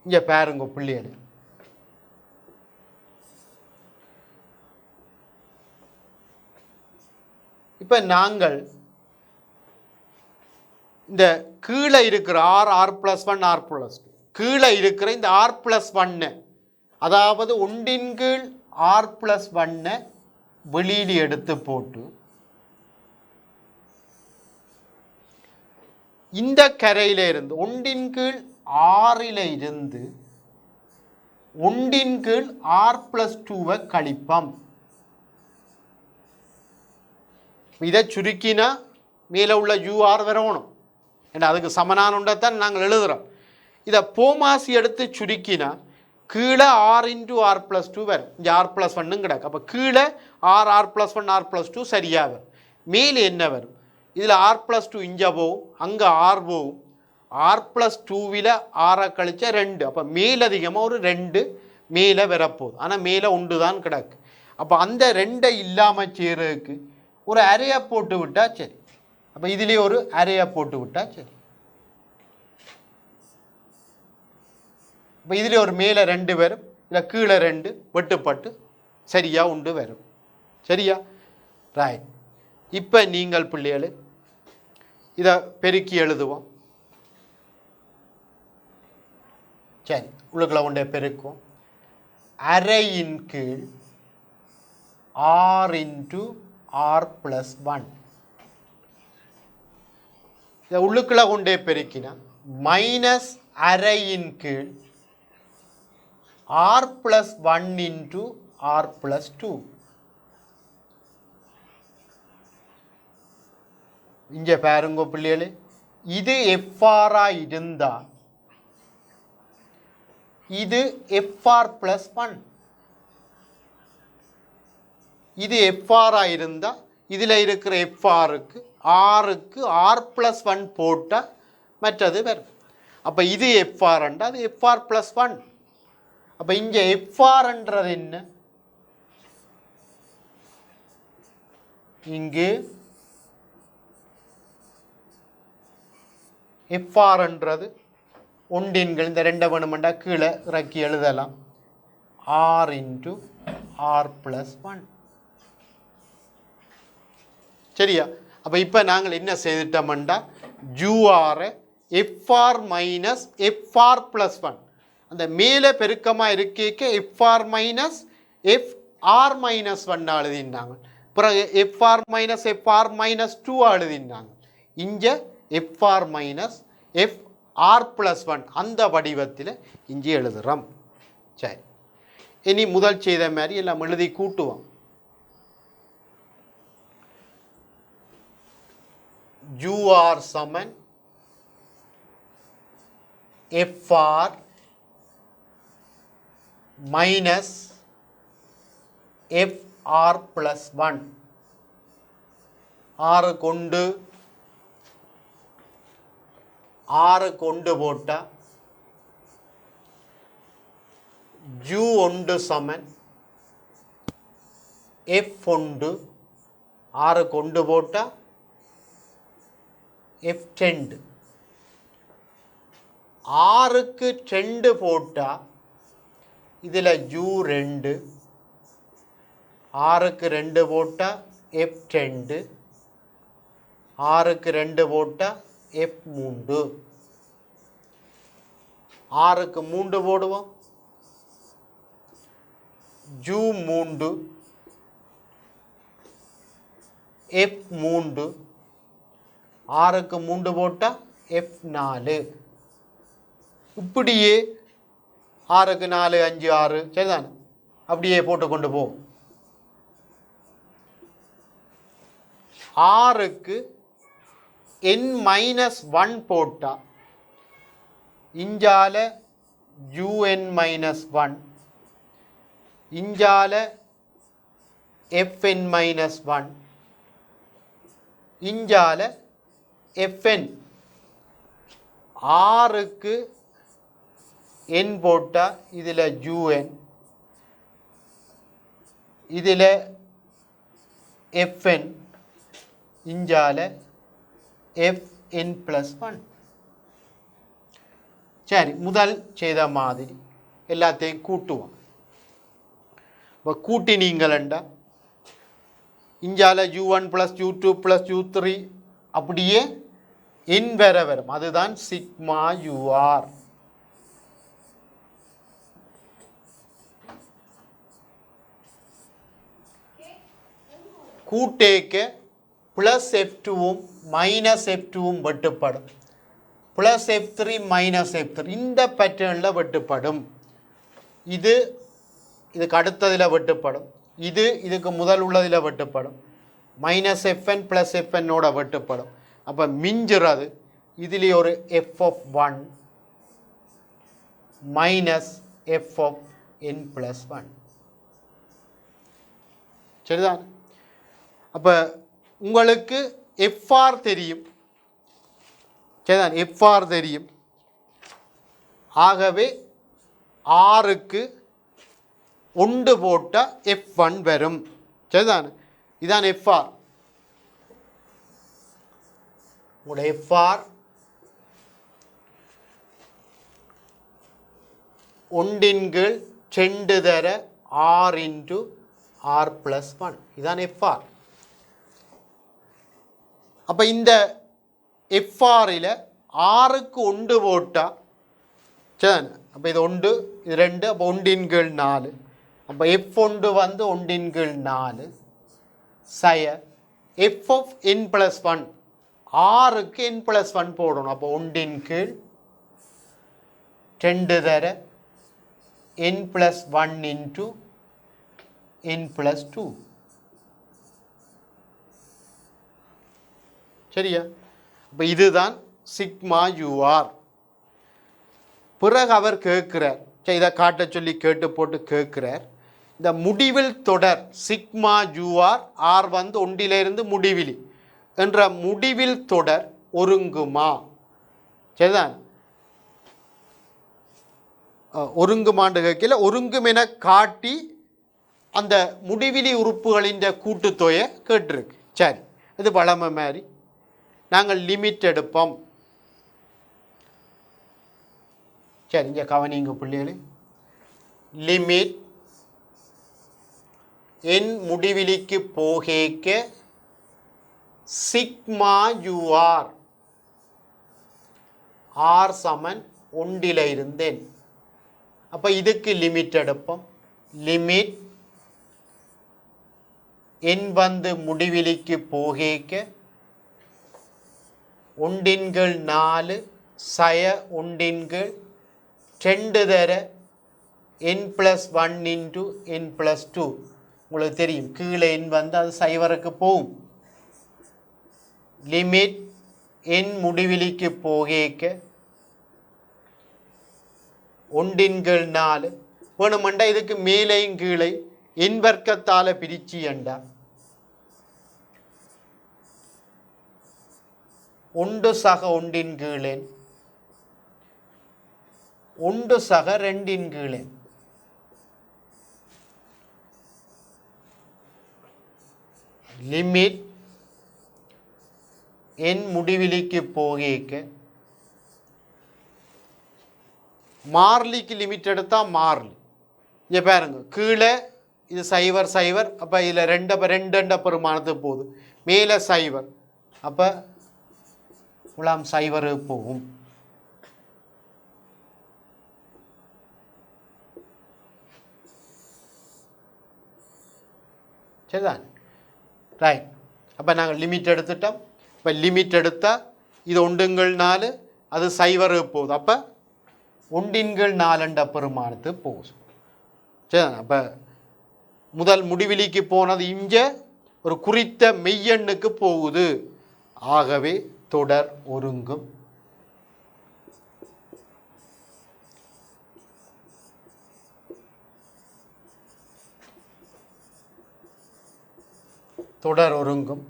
A: இங்கே பாருங்க பிள்ளைகள், இப்போ நாங்கள் இந்த கீழே இருக்கிற r+1 r+2 கீழே இருக்கிற இந்த r+1 அதாவது 1 r+1 வெளியில் எடுத்து போட்டு இந்த கரையில இருந்து 1 r இருந்து 1 r+2 கழிப்போம். இதை சுருக்கினா மேலே உள்ள ur வரணும். ஏன்னா அதுக்கு சமனான ஒன்றைத்தான் நாங்கள் எழுதுகிறோம். இதை போமாசி எடுத்து சுருக்கினா கீழே r × r+2 வரும். இங்கே r+1 கிடக்கு. அப்போ கீழே r+1 r+2 சரியாக வரும். மேலே என்ன வரும்? இதில் r+2 இங்கே போகும், அங்கே r போகும். r+2ல் 6 கழிச்சா 2. அப்போ மேலதிகமாக ஒரு 2 மேலே வரப்போகுது. ஆனால் மேலே 1 தான் கிடக்கு. அப்போ அந்த 2 இல்லாமல் செய்கிறதுக்கு ஒரு அரையை போட்டு விட்டால் சரி. அப்போ இதுலேயே ஒரு அரையை போட்டு விட்டால் சரி. இப்போ இதில் ஒரு மேலே 2 வரும், இல்லை கீழே 2 வெட்டுப்பட்டு சரியாக 1 வரும். சரியா? ரைட். இப்போ நீங்கள் பிள்ளைகள் இதை பெருக்கி எழுதுவோம். சரி, உள்ளுக்குள்ள கொண்டே பெருக்கும். அரையின் கீழ் r × r+1 இதை உள்ளுக்குள்ள கொண்டே பெருக்கினா மைனஸ் அரையின் கீழ் r+1 × r+2. இங்கே பாருங்க பிள்ளைகளே, இது fr இருந்தால் இது fr+1. இது fr இருந்தால் இதில் இருக்கிற fr-க்கு r-க்கு r+1 போட்டால் மற்றது வரும். அப்போ இது fr என்றால் அது fr+1. அப்போ இங்கே fr-ன்றது என்ன? இங்கே fr-ன்றது ஒன்றின்கள் இந்த 2 வேணுமெண்டா கீழே இறக்கி எழுதலாம். r × r+1. சரியா? அப்போ இப்போ நாங்கள் என்ன செய்துட்டோம்டா, ur fr - fr+1 அந்த மேலே பெருக்கமாக இருக்க fr - fr-1 எழுதினாங்க. பிறகு fr - fr-2 எழுதினாங்க. இங்கே fr - fr+1 அந்த வடிவத்தில் இங்கே எழுதுகிறோம். சரி, இனி முதல் செய்த மாதிரி எல்லாம் எழுதி கூட்டுவோம். ur சமன் fr மைனஸ் fr+1 6 கொண்டு போட்டால் u1 சமன் f1 6 கொண்டு போட்டால் f2 6க்கு 2 போட்டால் இதில் u2 6க்கு 2 போட்டால் f2 6க்கு 2 போட்டால் f3 6க்கு 3 போடுவோம். u3 f3 6க்கு 3 போட்டால் f4. இப்படியே 6க்கு 4 5 6 சரிதானே, அப்படியே போட்டு கொண்டு போவோம். 6க்கு n-1 போட்டால் இஞ்சால un-1 இஞ்சால fn-1 இஞ்சால fn ஆறுக்கு n போட்டால் இதில் un இதில் fn இஞ்சால fn+1. சரி, முதல் செய்த மாதிரி எல்லாத்தையும் கூட்டுவோம். இப்போ கூட்டினீங்களா இஞ்சால u1 + u2 + u3 அப்படியே n வர வரும். அதுதான் சிக்மா ur. கூட்டேக்க +f2வும் -f2வும் வெட்டுப்படும். +f3 -f3 இந்த பேட்டர்னில் வெட்டுப்படும். இதுக்கு அடுத்ததில் வெட்டுப்படும். இதுக்கு முதல் உள்ளதில் வெட்டுப்படும். -fn + fnோட வெட்டுப்படும். அப்போ மிஞ்சுறது இதில் ஒரு f(1) -f(n+1). சரிதான். அப்போ உங்களுக்கு fr தெரியும். சரிதான், fr தெரியும். ஆகவே ஆறுக்கு 1 போட்டால் f1 வரும். சரிதான், இதான் fr. உங்களுடைய fr 1/2 தர r × r+1 இதான் fr. அப்போ இந்த fr-இல் ஆறுக்கு 1 போட்டால் சரி, அப்போ இது 1 இது 2, அப்போ 1/4. அப்போ f1 வந்து 1/4 சய f(n+1) ஆறுக்கு n+1 போடணும். அப்போ 1/2 தர n+1 × n+2. சரியா? இப்போ இதுதான் சிக்மா ur. பிறகு அவர் கேட்கிறார், இதை காட்ட சொல்லி கேட்டு போட்டு கேட்கிறார், இந்த முடிவில் தொடர் சிக்மா ur r வந்து ஒன்றிலிருந்து முடிவிலி என்ற முடிவில் தொடர் ஒருங்குமா? சரிதான், ஒருங்குமாண்டு கேட்கல, ஒருங்கும் என காட்டி அந்த முடிவிலி உறுப்புகளின் கூட்டுத்தொகையை கேட்டிருக்கு. சரி, இது வளமை மாதிரி நாங்கள் லிமிட் எடுப்போம். சரி, இங்கே கவனிங்க பிள்ளைகளே. லிமிட் n முடிவிலிக்கு போகேக்க சிக்மா ur r = 1 n. அப்போ இதுக்கு லிமிட் எடுப்போம். லிமிட் n வந்து முடிவிலிக்கு போகேக்க 1/4 சய 1/2 தர n+1 × n+2. உங்களுக்கு தெரியும், கீழே n வந்து அது சைவருக்கு போகும். லிமிட் n முடிவிலிக்கு போகேக்க 1/4 வேணுமெண்டா இதுக்கு மேலேயும் கீழே n வர்க்கத்தால் பிரிச்சு என்றா 1 சக 1/2 1 சக 2/2. லிமிட் n முடிவிலிக்கு போகேக்க மாறிலிக்கு லிமிட் எடுத்தால் மாறிலி. இங்கே பாருங்க, கீழே இது 0 0, அப்போ இதில் 2 பெருமானத்துக்கு போகுது. மேலே 0, அப்போ உலாம் 0 போகும். சரிதான், ரைட். அப்போ நாங்கள் லிமிட் எடுத்துட்டோம். இப்போ லிமிட் எடுத்தால் இது 1/4, அது 0 போகுது. அப்போ 1/4 பெருமானத்துக்கு போகுது. சரிதான். அப்போ முதல் முடிவிலிக்கு போனது இங்கே ஒரு குறித்த மெய்யெண்ணுக்கு போகுது. ஆகவே தொடர் ஒருங்கும் தொடர் ஒருங்கும்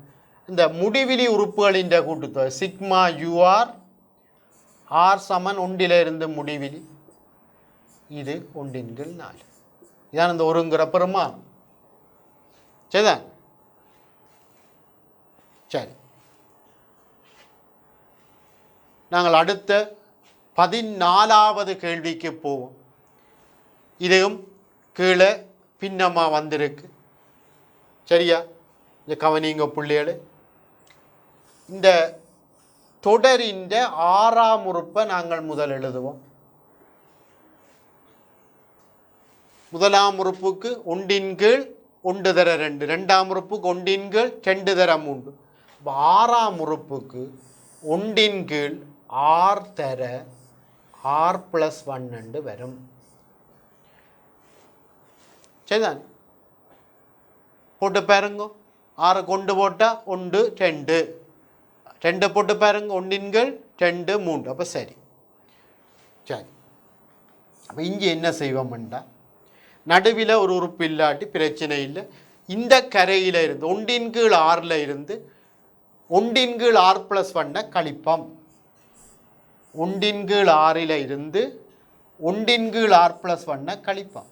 A: இந்த முடிவிலி உறுப்புகளின் கூட்டுத்தொகை சிக்மா யூஆர் ஆர் சமன் ஒன்றிலிருந்து முடிவிலி இது 1/4 இதான் இந்த ஒருங்குற பெருமானம். சரிதான். சரி, நாங்கள் அடுத்த 14வது கேள்விக்கு போவோம். இதுவும் கீழே பின்னமாக வந்திருக்கு. சரியா? இந்த கவனிங்க புள்ளிகள். இந்த தொடரின் 6ஆம் உறுப்பை நாங்கள் முதல் எழுதுவோம். முதலாம் உறுப்புக்கு 1/2 1 தர 2, 2ஆம் உறுப்புக்கு 1/2 2 தர 3. 6ஆம் உறுப்புக்கு 1/2 r தர r+1 என்று வரும். சரிதான். போட்டு பாருங்க. 6 கொண்டு போட்டால் 1 2 2 போட்டு பாருங்க. 1/2 2 3. அப்போ சரி. சரி, அப்போ இங்கே என்ன செய்வோம்டா, நடுவில் ஒரு உறுப்பு இல்லாட்டி பிரச்சனை இல்லை. இந்த கரையில் இருந்து 1/2 r இருந்து 1/2 r+1 கழிப்போம். 1/2 r இருந்து 1/2 r+1 கழிப்போம்.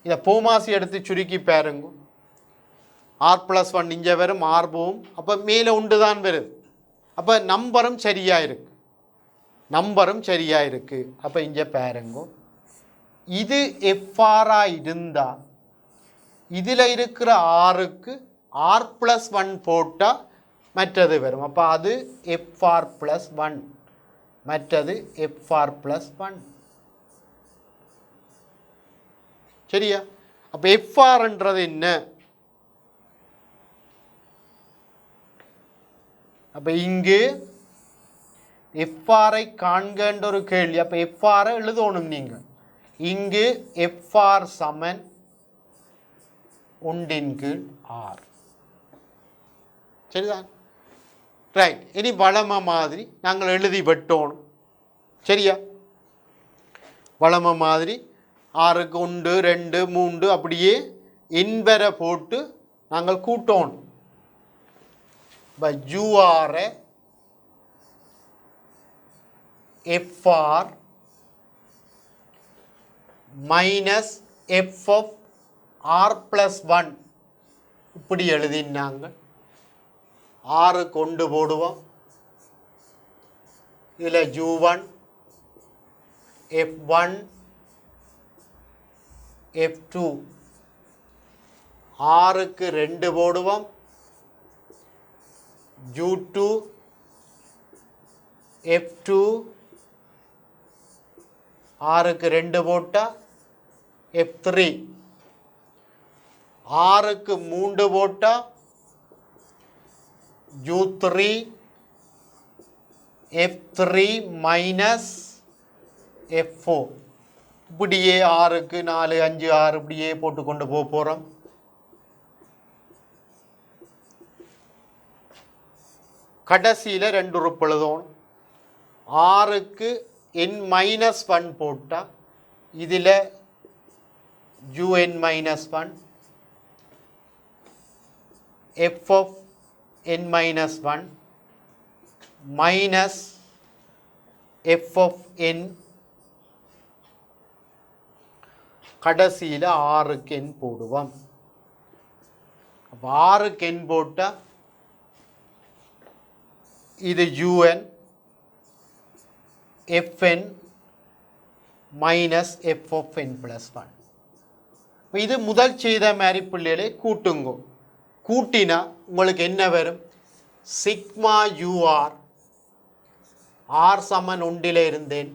A: இதை போமாசி எடுத்து சுருக்கி பாருங்க. r+1 இங்கே வரும், r போகும். அப்போ மேலே 1 தான் வருது. அப்போ நம்பரும் சரியாக இருக்கு. அப்போ இங்கே பாருங்க, இது எஃப்ஆராக இருந்தால் இதில் இருக்கிற ஆறுக்கு r+1 போட்டால் மற்றது வரும். அப்போ அது fr+1, மற்றது fr+1. சரியா? அப்போ எஃப்ஆர்ன்றது என்ன? அப்போ இங்கு எஃப்ஆரை காண்கின்ற ஒரு கேள்வி. அப்போ எஃப்ஆரை எழுதணும் நீங்கள். இங்கு எஃப்ஆர் சமன் 1/2 r. சரிதான். ரைட். இனி வளம மாதிரி நாங்கள் எழுதி வெட்டணும். சரியா? வளம மாதிரி 6க்கு 1 2 3 அப்படியே எண்பரை போட்டு நாங்கள் கூட்டணும். UR FR minus f of r+1 இப்படி எழுதினாங்க. 6 கொண்டு போடுவோம். இதில் U1 F1 F2 6க்கு 2 போடுவோம். U2 F2 6க்கு 2 போட்டால் F3 6க்கு 3 போட்டால் U3 F3 மைனஸ் F4. இப்படியே 6க்கு 4 5 6 இப்படியே போட்டு கொண்டு போகிறோம். கடைசியில் 2 உறுப்பு எழுதணும். 6க்கு n-1 போட்டால் இதில் UN-1 f of n-1 minus f of n கடைசியில் 6க்கு n போடுவோம். அப்போ 6க்கு n போட்டால் இது UN Fn minus f of n+1. இது முதல் செய்த மாதிரி பிள்ளைகளை கூட்டுங்க. கூட்டினா உங்களுக்கு என்ன வரும்? சிக்மா யூஆர் r சமன் 1 இருந்தேன்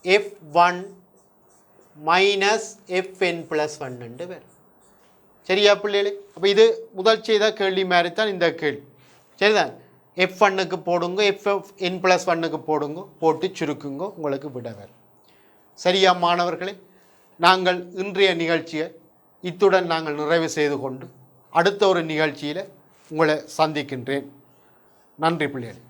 A: F1 மைனஸ் Fn+1 என்று வரும். சரியா பிள்ளைகளே? அப்போ இது முதல் செய்த கேள்வி மாதிரி தான் இந்த கேள்வி. சரிதான். F1க்கு போடுங்க, Fn+1க்கு போடுங்க, போட்டு சுருக்குங்க, உங்களுக்கு விட வரும். சரியா மாணவர்களே? நாங்கள் இன்றைய நிகழ்ச்சியை இத்துடன் நாங்கள் நிறைவு செய்து கொண்டு அடுத்த ஒரு நிகழ்ச்சியில் உங்களை சந்திக்கின்றேன். நன்றி பிள்ளைகள்.